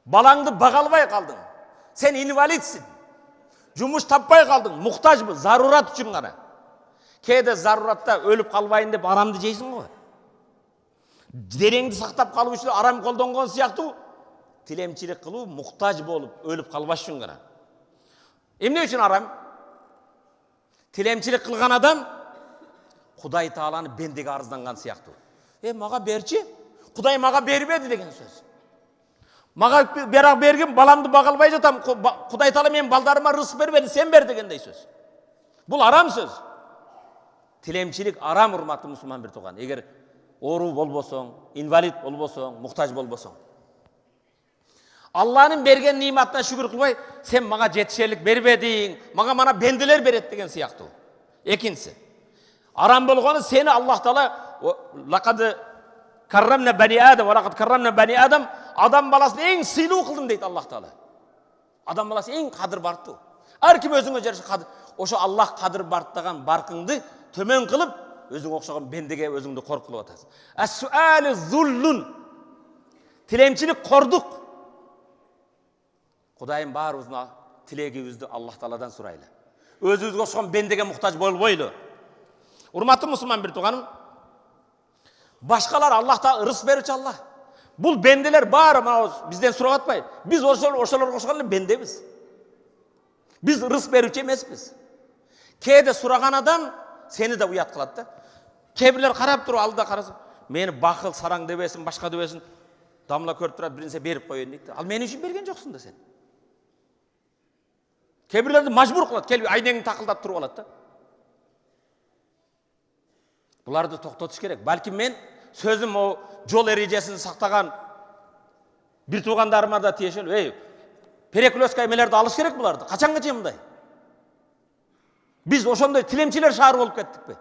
Балаңды бага албай калдың, сен инвалидсиң, жумуш таппай калдың, муктажбы, зарурат үчүн гана. Кээде заруратта өлүп калбайын деп арамды жейсиң го. Денеңди сактап калуу үчүн арам колдонгон сыяктуу, тилемчилик кылуу муктаж болуп, өлүп калбаш үчүн гана. Эмне үчүн арам? Тилемчилик кылган адам Кудай Тааланы бендиге арызданган сыяктуу. Мага берчи, Кудай мага бербеди деген сөз. Мага берак бергин, баламды бага албай жатам, Кудай Таала менин балдарыма рызык бербеди, сен бер дегендей сөз. Бул арам сөз. Тилемчилик арам, урматтуу мусулман бир тууган. Эгер оору болбосоң, инвалид болбосоң, муктаж болбосоң, Алланын берген ниматына шүгүр кылбай, сен мага жетишерлик бербедиң, мага мана бендилер берет деген сыяктуу. Экинчиси, арам болгону сени Аллах Таала лакад каррамна бани адам ва лакад каррамна бани адам, адам баласын эң сыйлуу кылдым дейт Аллах Таала. Адам баласы эң кадыр бартуу. Ар ким өзүңө жараша кадыр. Ошо Аллах кадыр барттаган баркыңды төмөн кылып, өзүңө окшогон бендиге өзүңдү кор кылып атасың. Ас-суалу зуллун. Тилемчилик кордук. Кудайым баарыбыздын тилегибизди Аллах Тааладан сурайлы. Өзүбүзгө окшогон бендиге муктаж болбойлу. Урматтуу мусулман бир тууганым, башкалар Аллах Таала рызык берүүчү Аллах. Бул бендилер баары бизден сурап атпайбы? Биз ошолорго окшогон эле бендебиз. Биз рызык берүүчү эмеспиз. Кээде сураган адам сени да уят кылат да. Кээ бирлер карап туруп алдыда караса, мени бакыл сараң дебесин, башка дебесин, дамла көрүп турат, бир нерсе берип коеюн дейт. Ал мен үчүн берген жоксуң да сен. Кээ бирлерди мажбур кылат, келип айнеңди такылдап туруп алат да. Буларды токтотуш керек. Балким мен сөзүм о жол эрежесин сактаган бир туугандарыма да тиешелүү. Перекрестка эмелерди алыш керек буларды. Качанга мындай? Биз ошондой тилемчилер шаары болуп кеттикпи?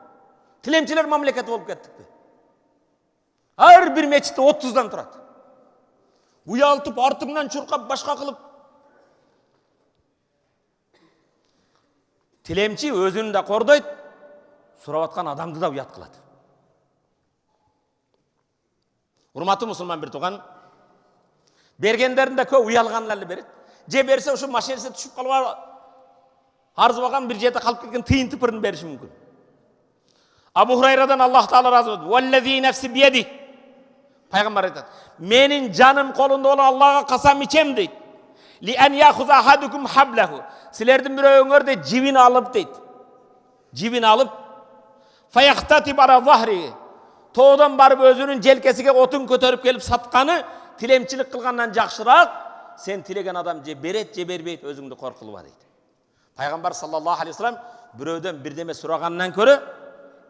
Тилемчилер мамлекети болуп кеттикпи? Ар бир мечитте 30дан турат. Уялтып, артыңдан чуркап, башка кылып. Тилемчи өзүн да кордойт, сурап аткан адамды да уят кылат. Урматтуу мусулман бир тууган, бергендеринде көп уялганын эле берет. Же берсе ошо машинасы түшүп калып арзыбаган бир жерде калып кеткен тыйын тыпырын бериши мүмкүн. Абу Хурайрадан Аллах Таала разы болду. Валлази нафси биеди. Пайгамбар айтат: "Менин жаным колунда боло Аллага касам ичем" дейт. Ли ан яхуза ахадукум хаблаху. Силердин бирөөңөрдө жибин алып дейт. Жибин алып, фаяхтати бара захри. Тоодон барып өзүнүн желкесиге отун көтөрүп келип сатканы тилемчилик кылгандан жакшыраак. Сен тилеген адам же берет же бербейт, өзүңдү кор кылба дейт. Пайгамбар саллаллаху алейхи вассалам бирөөдөн бирдеме сурагандан көрө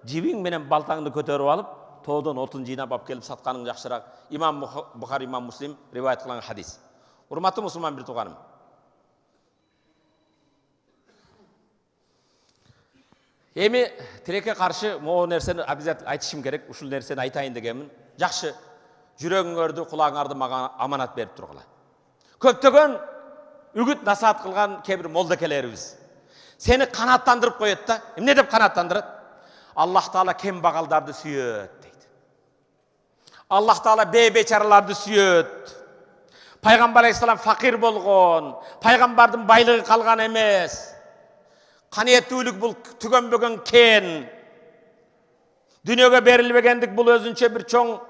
жибиң менен балтаңды көтөрүп алып, тоодон отун жыйнап алып келип сатканың жакшыраак. Имам Бухари, Имам Муслим риваят кылган хадис. Урматтуу мусулман бир тууганым, эми тилекке каршы могу нерсени обязательно айтышым керек. Ушул нерсени айтайын дегенмин. Жакшы, жүрөгүңөрдү, кулагыңарды мага аманат берип тургула. Көптөгөн үгүт насаат кылган кээ бир молдокелерибиз сени канааттандырып коет да. Эмне деп канааттандырат? Аллах Таала кем багалдарды сүйөт дейт. Аллах Таала бейбечараларды сүйөт. Пайгамбар алейхиссалам факир болгон, пайгамбардын байлыгы калган эмес. Каниеттүүлүк бул түгөнбөгөн кен. Дүйнөгө берилбегендик бул өзүнчө бир чоң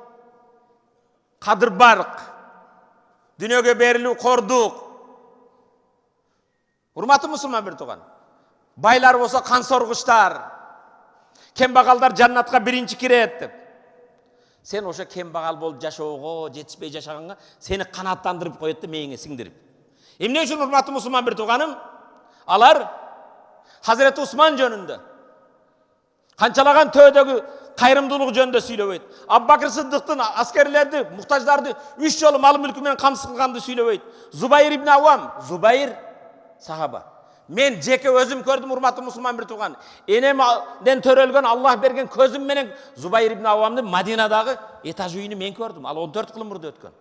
кадыр барк. Дүйнөгө берилүү кордук. Урматтуу мусулман бир тууган, байлар болсо кан соргучтар, кембагалдар жаннатка биринчи кирет деп. Сен ошо кембагал болуп жашоого, жетишпей жашаганга сени канааттандырып коет да, мээңе сиңдирип. Эмне үчүн урматтуу мусулман бир тууганым? Алар Hazreti Усман жөнүндө, канчалаган төөдөгү кайрымдуулук жөнүндө сүйлөбөйт. Абу-Бакыр Сыддыктын аскерлерди, муктаждарды 3 жолу мал мүлкү менен камсыз кылганды сүйлөбөйт. Зубайр ибн Авам, Зубайр сахаба. Мен жеке өзүм көрдүм, урматтуу мусулман бир тууган. Энемден төрөлгөн Аллах берген көзүм менен Зубайр ибн Авамды Мадинадагы этаж үйүнү мен көрдүм. Ал 14 кыл мурда өткөн.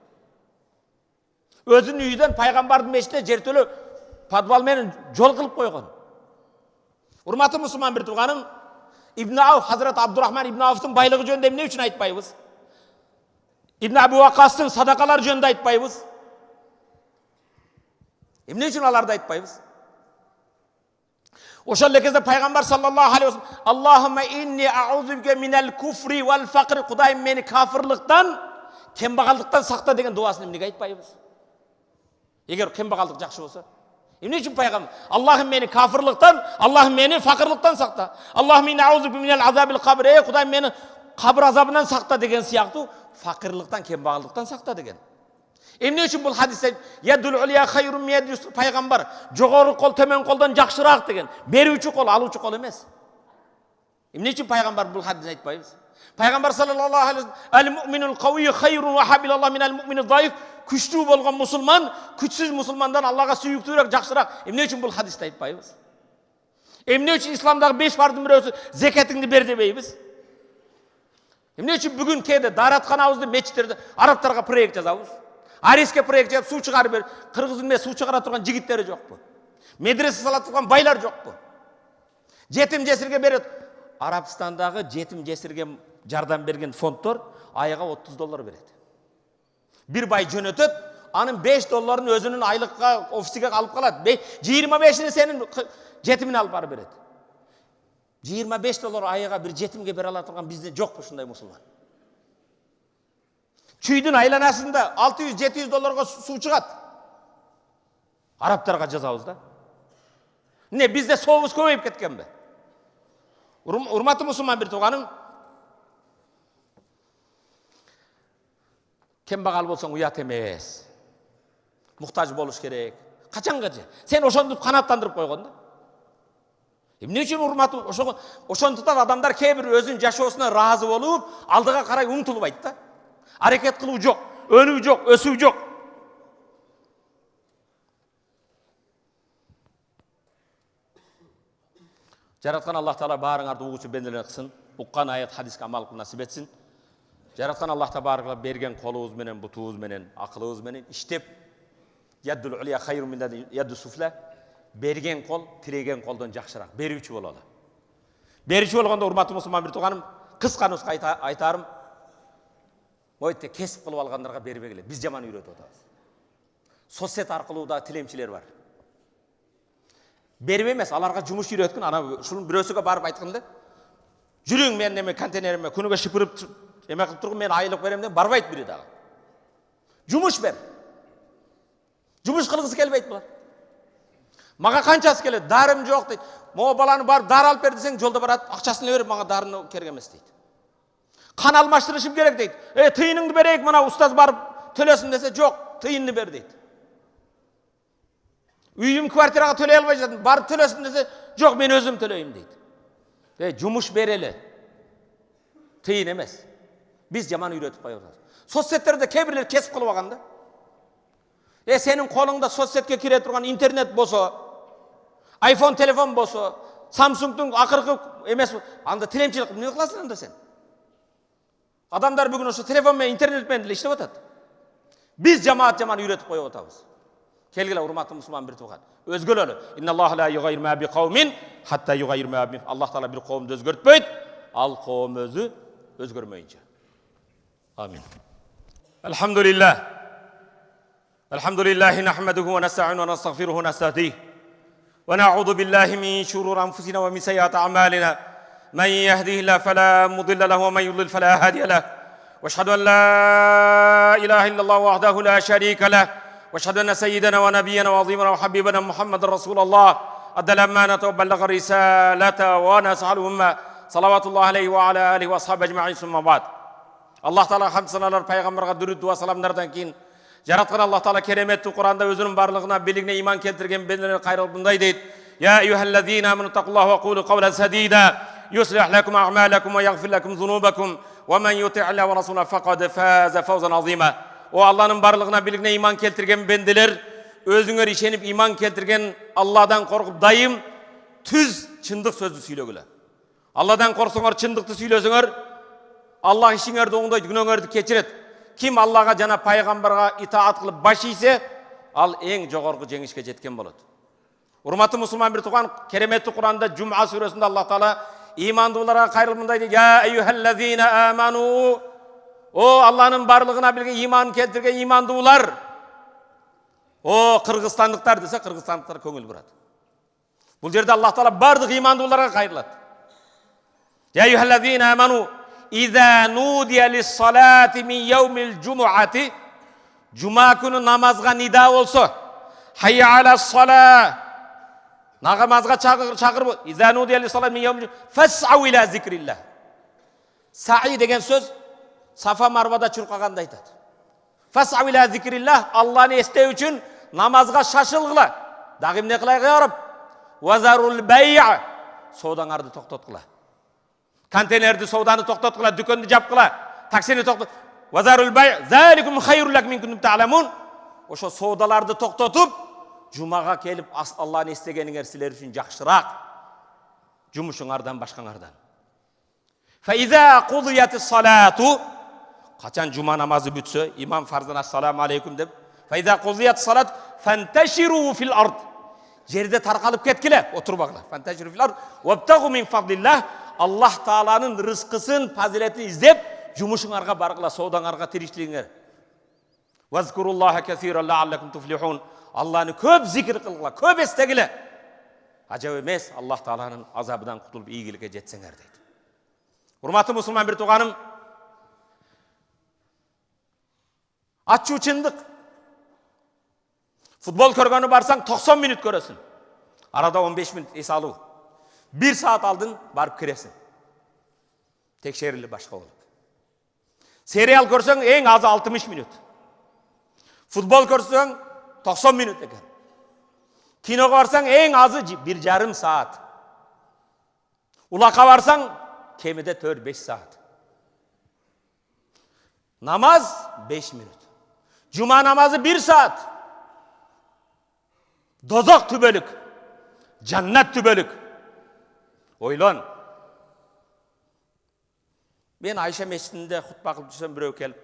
Өзүнүн үйдөн пайгамбардын мешитине жертөлө подвал менен жол кылып койгон. Урматтуу мусулман бир тууганым, Ибн Ауф, Hazret Абдурахман ибн Ауфтун байлыгы жөнүндө эмне үчүн айтпайбыз? Ибн Абу Вакастын садакалар жөнүндө айтпайбыз? Эмне үчүн аларды айтпайбыз? Ошол эле кезде пайгамбар саллаллаху алейхи вассалам: "Аллахумма инни аузубика минал куфри вал факр", Кудайым мени кафырлыктан, кембагалдыктан сакта деген дуасын эмнеге айтпайбыз? Эгер кембагалдык жакшы болсо, эмне үчүн пайгамбар: "Аллахым мени кафырлыктан, Аллахым мени факырлыктан сакта. Аллахум инни аузубика минал азабил кабр", Кудайым мени кабыр азабынан сакта деген сыяктуу, факырлыктан, кембагалдыктан сакта деген. Эмне үчүн бул хадисте ядул улия хайрун мин яди, пайгамбар жогору кол төмөн колдон жакшыраак деген. Берүүчү кол, алуучу кол эмес. Эмне үчүн пайгамбар бул хадисти айтпайбыз? Пайгамбар саллаллаху алейхи вассалам: "Ал-му'минул кавий хайрун ва хабилаллах минал му'минид заиф", күчтүү болгон мусулман күчсүз мусулмандан Аллага сүйүктүүрөөк, жакшыраак. Эмне үчүн бул хадисти айтпайбыз? Эмне үчүн исламдагы 5 фардын бирөөсү закатыңды бер дебейбиз? Эмне үчүн бүгүн кээде дааратканабызды, мечиттерде арабтарга проект жазабыз? Ариске проект жазып суу чыгарып бер, кыргыздын мен суу чыгара турган жигиттери жокпу? Медресе сала турган байлар жокпу? Жетим жесирге берет. Арабстандагы жетим жесирге жардам берген фонддор айга $30 берет. Bir bay jönötöt, anın $5 özünün aylıkka ofisiga alıp kalat. 25'ini senin jetimine alıp barıp berет. $25 ayıga bir jetimge bere alatırgan bizde yok bu şunday musulman. Çüydün aylanasında $600-700 su çıgat. Araplarga жазабыз da. Ne bizde soğuz köpeyip ketken be. Урматтуу мусулман бир тууганым, кембагал болсоң уят эмес. Муктаж болуш керек. Качанга же? Сен ошонду канааттандырып койгон да. Эмне үчүн урматтуу ошондуктан адамдар кээ бир өзүнүн жашоосуна ыраазы болуп, алдыга карай умтулбайт да. Аракет кылуу жок, өнүү жок, өсүү жок. Жараткан Аллах Таала баарыңарды угуучу бенделер кылсын, уккан аят хадиске амал кылып насип этсин. Жараткан Аллах Таала берген колубуз менен, бутубуз менен, акылыбыз менен иштеп, яддул улия хайрун мин яддус суфла, берген кол тиреген колдон жакшыраак, берүүчү бололу. Берүүчү болгондо урматтуу мусулман бир тууганым, кыска нуска айтарым. Ойте кесіп қылып алғандарға бербей келеді. Біз жаман үйретіп отырмыз. Соцсет арқылы да тілемшілер бар. Бербей емес, аларға жұмыс үйреткін, ана шулың біреусіге барып айтқанда, жүрің мен неме контейнеріме күніге шыпырып еме қылып тұрғын, мен айлық беремін деп барбайды біре дағы. Жұмыс бер. Жұмыс қылғысы келбейді бұлар. Маға қаншасы келеді? Дарым жоқ дейді. Мо баланы барып дар алып бер десең, жолда барады, ақшасын беріп, маған дарыны керек емес дейді. Қан алмаштырышым керек дейді. Тиыныңды берейік, мына ұстаз барып төлесін десе, жоқ, тиынны бер дейді. Үйім квартираға төлей албай жатырмын, барып төлесін десе, жоқ, мен өзім төлеймін дейді. Жұмыс берелі. Тиын емес. Біз жаман үйретіп қойып. Соцсеттерде кейбірлер кесіп қылып алғанда. Сенің қолыңда соцсетке кіре тұрған интернет болса, iPhone телефон болса, Samsung'тың ақырғы емес, анда тілемшілік не қыласың анда сен? Адамдар бүгін осы телефон мен интернетпен іштеп отады. Біз жаман үйретіп қойып отырмыз. Келгілі, урматты мұсылман бір туған. Өзгелері. Инналлаху ла юғайр ма би қаумин, хатта юғайр ма би. Аллах Таала бір қауымды өзгертпейді, ал қауым өзі өзгермейінше. Амин. Алхамдулиллах. Alhamdulillahi nahmaduhu wa nasta'inu wa nastaghfiruhu wa nastahdihi wa na'udhu billahi min shururi anfusina wa min sayyiati a'malina man yahdihillahu fala mudilla lahu wa man yudlil fala hadiya lahu wa ashhadu an la ilaha illallah wahdahu la sharika lahu wa ashhadu anna sayyidana wa nabiyyana wa 'azimana wa habibana Muhammadar Rasulullah adda al-amanata wa ballagha risalata wa nasaha al-umma salawatullahi alayhi wa ala alihi wa ashabihi ajma'in summa ba'd. Allah Taala hamd sanalar пайғамбарға дүрүд дуа саламдардан кейін жаратқан Аллах Таала кереметті Құранда өзінің барлығына билігіне иман келтірген бендеріне қайрылындай дейді. Я аyyuhallazina amanu taqullaha wa qulu qawlan sadida yuslih lakum a'malakum wa yaghfir lakum dhunubakum wa man yuti' Allaha wa rasulahu faqad faza fawzan azima. О Алланың барлығына билігіне иман келтірген бенделер, өзіңер ишеніп иман келтірген Алладан қорқып дайым түз чындық сөзді сөйлегілі. Алладан қорқсаңар чындықты сөйлесеңер, Аллах ішіңерді оңдайды, күнәңерді кешіреді. Ким Аллаға жана пайғамбарға итаат қылып баш ийсе, ал ең жоғарғы жеңіске жеткен болады. Урматты мұсылман бір туған, кереметті Құранда Жум'a сүресінде Аллах Таала имандыларға қайрылмындай дейді. Я ayyuhallazina amanu. О Алланың барлығына білген иман келтірген имандылар. О қырғызстандықтар десе, қырғызстандықтар көңіл бұрады. Бұл жерде Аллах Таала барлық имандыларға қайрылады. Я ayyuhallazina amanu. İza nudiya lis-salati min yawmil cumu'ati. Cuma günü namazga nida olsa, hayya alas-salah. Namazga çağır bu. İza nudiya lis-salati min yawmil fas'au ila zikrillah. Sa'i degen söz Safa Marvada çurqaganda aytadi. Fas'au ila zikrillah, Allah'ını esте üçün namazga şaşılgıla. Dagim ne qılay qarab? Wazarul bay'. Sodаңарды тоқтатқыла. Контейнерді сауданы тоқтатқыла, дүкенді жапқыла, таксини тоқтат. Вазарул бай' заликум хайрул лакум ин кунтум та'ламун. Ошо саудаларды тоқтатып, жумаға келіп Алланы естегениңер силер үчүн жакшыраак. Жумушуңардан башкаңардан. Фа иза кудиятис салату. Качан жума намазы бүтсө, имам фарзан ассаламу алейкум деп, фа иза кудиятис салат фанташиру фил ард. Жерде тарқалып кеткиле, отурбагыла. Фанташиру фил ард вабтагу мин фадлилlah. Аллах Тааланың рызқысын, фазилетін издеп, жұмышыңарға барғыла, саудаңарға тириштилиңер. Вазкуруллаха касиран лааллакум туфлихун. Алланы көп зикір қылғыла, көп естегіле. Ажаб емес, Аллах Тааланың азабыдан құтылып ийгиликке жетсеңер дейді. Урматты мұсылман бір туғаным, ачуу чындык. Футбол көргөнү барсаң 90 минут көрөсүн. Арада 15 минут эс алуу. 1 saat алдын барып кіресің. Текшерілі башқа болып. Сериал көрсең ең азы 60 минут. Футбол көрсең 90 минут екен. Киноға барсаң ең азы 1,5 saat. Улаққа барсаң кеміде 4-5 saat. Намаз 5 минут. Жұма намазы 1 saat. Дозақ түбелік. Жаннат түбелік. Ойлан. Мен Айша мешітінде хутба қылып жүрсем, біреу келіп,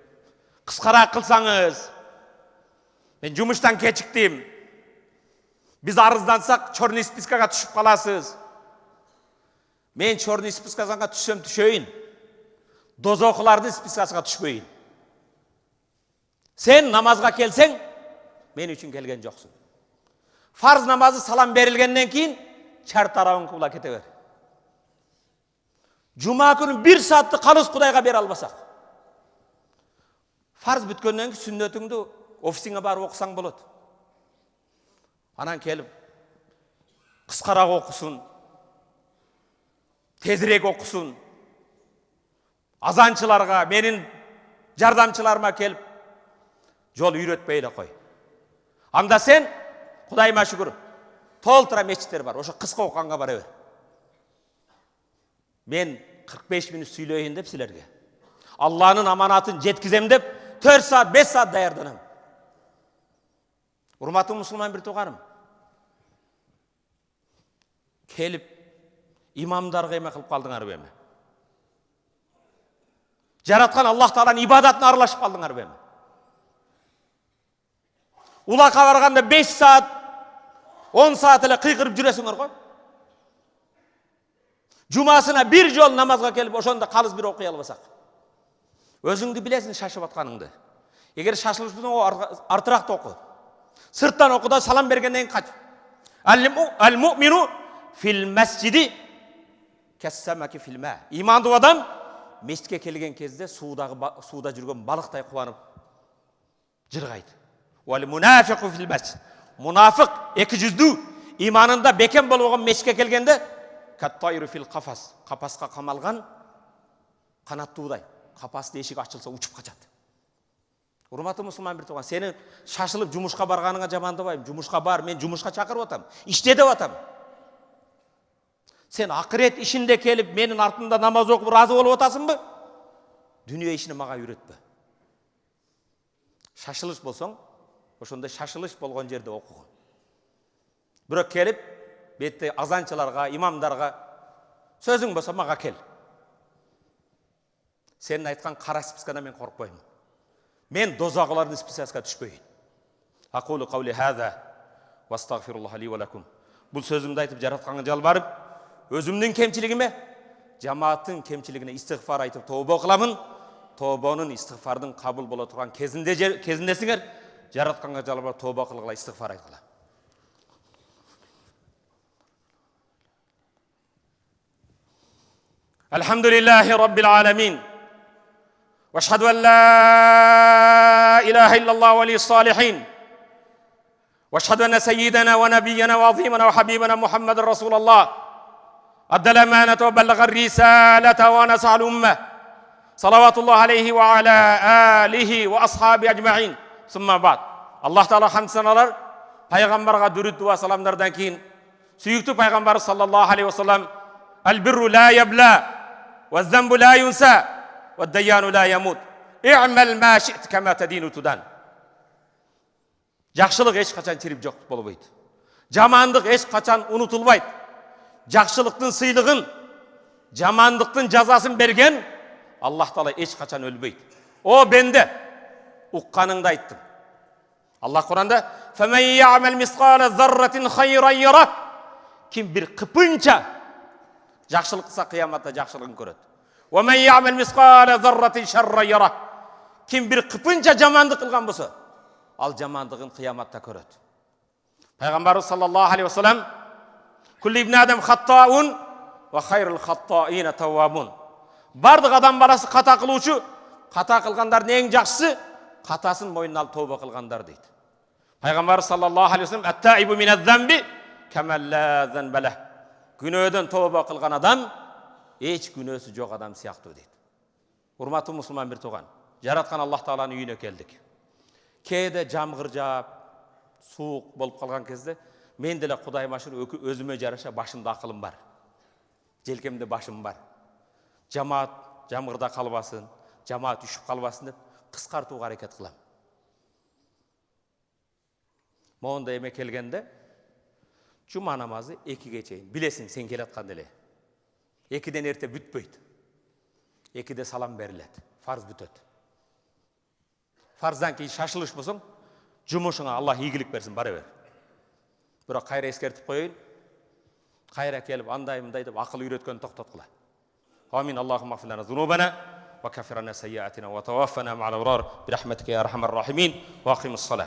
қысқарақ қылсаңыз, мен жұмыштан кешіктім. Біз арыздансақ, черный спискаға түшіп қаласыз. Мен черный спискаға түссем түшейін. Дозоқылардың спискасыға түшпейін. Sen namazga kelsen, men üçün kelgen joksun. Farz namazı salam berilgenden keyin çar tarabın kıbla kete ber. Cuma günü 1 saatты kalız Kudayga bere albasak. Farz bütkönden keyin sünnetіңді ofisine barıp okusaң болады. Anan kelip kıskarak okusun, tezirek okusun. Azançılarga, menin jardamçılarıma kelip jol үйrөтпөй koy. Anda sen, Kudayıma şükür, толтыра мечиттер бар, ошо кыска окуганга бара бер. Men 45 minut сүйлөйүн деп силерге. Allah'ın amanatını jetkizem деп 4 saat, 5 saat dayardanam. Урматтуу мусулман bir туганым. Kelip imamдарга эме кылып калдыңар беми? Жараткан Аллах Тааланын ибадатына аралашып калдыңар беми? Улакка барганда 5 saat, 10 saat эле кыйкырып жүрөсүңөр го. Жумасына bir жол намазга келип ошондо калыс bir окуй албасак. Өзүңдү билесиң шашып атканыңды. Эгер шашылып жүрсөң, артыракта оку. Сырттан оку да салам бергенден кач. Ал-му'мину fil mescidi kessemaki fil ma. İmanlı adam mescitке келген кезде suda жүрген балықтай қуанып жырғайды. Wal munafiqu fil mescid. Munafık екі жүзді иманында бекем болған mescitке келгенде kat-tayru fil qafas. Қапасқа қамалған қанаттуудай. Қапасты ешік ашылса учуп качат. Урматтуу мусулман bir туган, сени шашылып жумушка барганыңа жамандабайм. Жумушка бар, мен жумушка чакырып атам. Иште деп атам. Sen akıret işinde kelip menin артымда namaz okup razı olup otasınbı? Dünya işini maga үйрөтпө. Şaşılış bolsoң, ошондой şaşılış болгон жерде окугун. Бирок келип, бетте азанчыларга, имамдарга сөзүң болсо мага кел. Сенин айткан кара спискадан мен коркпойм. Мен дозагылардын спискасына түшпөйүн. Aqulu qawli hadha wa astaghfirullah li wa lakum. Бул сөзүмдү айтып жаратканга жалбарып, өзүмдүн кемчилигиме, жамааттын кемчилигине истигфар айтып тооба кыламын. Тообонун, истигфардын кабыл боло турган кезиндесиңер, жаратканга жалбарып тооба кылгыла, истигфар айткыла. Elhamdülillahi Rabbil alamin. Ve eşhedü en la ilahe illallah veliyus salihin. Ve eşhedü enne seyyidena ve nebiyyena ve azimena ve habibena Muhammeden Resulullah. أدى الأمانة وبلغ الرسالة ونصح الأمة صلوات الله عليه وعلى آله وأصحابه أجمعين ثم بعد الله تعالى hamd sanalar Peygamber'e dürüt dua salamlardan keyin süyüktü Peygamber sallallahu aleyhi ve sellem el-birru la yabla ve zembu la yunsa ve deyyanu la yamut i'mel ma şi't kema tedinu tudan. Жақшылық еш қачан чирip жоқ болбойт. Жамандық еш қачан унутулбайт. Жақшылықтың сыйлығын, жамандықтың жазасын берген Аллах Таала еш қачан өлбейді. О бенде ұққаныңды айттым. Аллах Құранда فَمَنْ يَعْمَلْ مِثْقَالَ ذَرَّةٍ خَيْرًا يَرَهُ. Ким бір қыпынша жақшылық қылса қияматта жақшылығын көреді. وَمَنْ يَعْمَلْ مِثْقَالَ ذَرَّةٍ شَرًّا يَرَهُ. Ким бір қыпынша жамандық қылған болса, ал жамандығын қияматта көреді. Пайғамбарымыз саллаллаху алейхи ва саллям Kulli ibn Adam hatta'un ve hayrul hatta'ina tawwabun. Бардық адам баласы қата қылушы, қата қылғандардың ең жақсысы қатасын мойнына алып тауба қылғандар дейді. Пайғамбар саллаллаху алейхи ва саллям ат-таибу миназ-замби камал ла занба лах. Күнөөдөн тауба қылған адам эч күнөөсү жоқ адам сияқты дейді. Урматтуу мусулман bir туган, жараткан Аллах Тааланын үйүнө келдик. Кээде жамгыр жаап, суук болуп калган кезде мен деле Кудайыма шүкүр өзүмө жараша башымда акылым бар. Желкемде башым бар. Жамаат жамгырда калбасын, жамаат үшүп калбасын деп кыскартууга аракет кылам. Моунда эме келгенде жума намазы 2ге чейин. Билесиң сен келатканда эле. 2ден эрте бүтпөйт. 2де салам берилет. Фарз бүтөт. Фарздан кийин шашылыш болсоң, жумушуңа Аллах ийгилик берсин, бара бер. Бирок кайра эскертип коюйн. Кайра келип андай мындай деп акыл үйрөткөн токтоткула. Амин. Аллахумма гфир лана зунубана وكفر عنا سيئاتنا وتوفنا مع الأبرار برحمتك يا أرحم الراحمين. وأقم الصلاة.